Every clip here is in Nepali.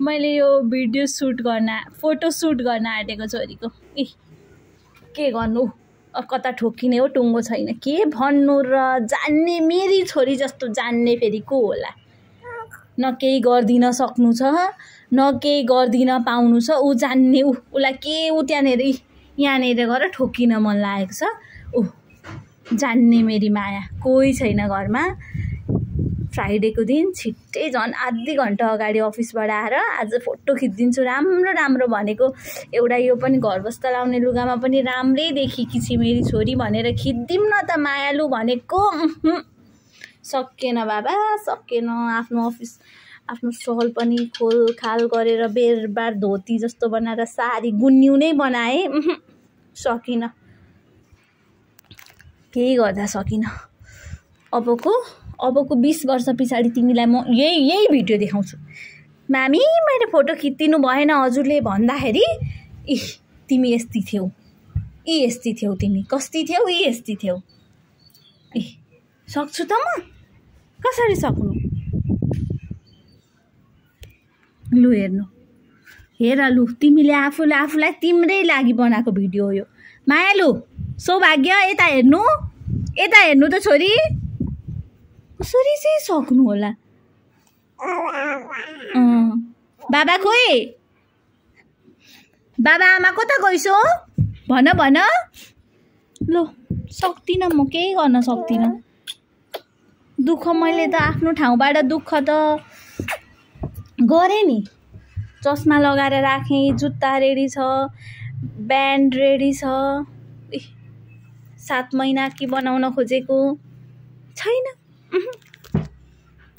मैले यो भिडियो सुट गर्न फोटो सुट गर्न आँटेको छोरीको के गर्नु कता ठोकिने हो टुङ्गो छैन के भन्नु र जान्ने मेरी छोरी जस्तो जान्ने फेरि को होला न केही गर्दिन सक्नु छ न केही गर्दिन पाउनु छ उ जान्ने उलाई के उ त्यहाँनेर यहाँनेर गएर ठोकिन मन लागेको छ जान्ने मेरी माया कोही छैन घरमा फ्राइडेको दिन छिट्टै झन् आधी घन्टा अगाडि अफिसबाट आएर आज फोटो खिचिदिन्छु राम्रो राम्रो भनेको एउटा यो पनि घर बस्दा लाउने लुगामा पनि राम्रै देखिकी छि मेरी छोरी भनेर खिचिदिउँ न त मायालु भनेको सकेन बाबा सकेन आफ्नो अफिस आफ्नो सल पनि खोलखाल गरेर बेरबार धोती जस्तो बनाएर साडी गुन्यु नै बनाए सकिन केही गर्दा सकिन अबको 20 वर्ष पछाडि तिमीलाई म यही भिडियो देखाउँछु मामी मैले फोटो खिचिदिनु भएन हजुरले भन्दाखेरि तिमी यस्ती थियौ यस्ती थियौ तिमी कस्ती थियौ यस्ती थियौ सक्छु त म कसरी सक्नु लु हेर्नु हेर लु तिमीले आफूलाई तिम्रै लागि बनाएको भिडियो हो यो मायालु सौभाग्य यता हेर्नु त छोरी कसरी चाहिँ सक्नु होला बाबा खोइ बाबा आमा कता गइसो भन लु सक्दिनँ म केही गर्न सक्दिनँ दुःख मैले त आफ्नो ठाउँबाट दुःख त गरेँ नि चस्मा लगाएर राखेँ जुत्ता रेडी छ ब्यान्ड रेडी छ 7 महिना के बनाउन खोजेको छैन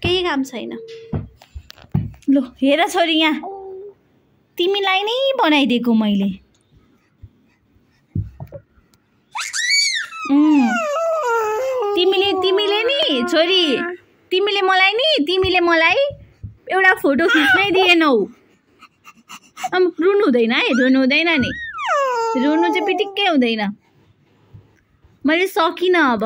केही काम छैन लु हेर छोरी यहाँ तिमीलाई नै बनाइदिएको मैले तिमीले नि छोरी तिमीले मलाई एउटा फोटो खिच्नै दिएनौ रुनु हुँदैन है रुनु हुँदैन नि रुनु चाहिँ पिटिक्कै हुँदैन मैले सकिनँ अब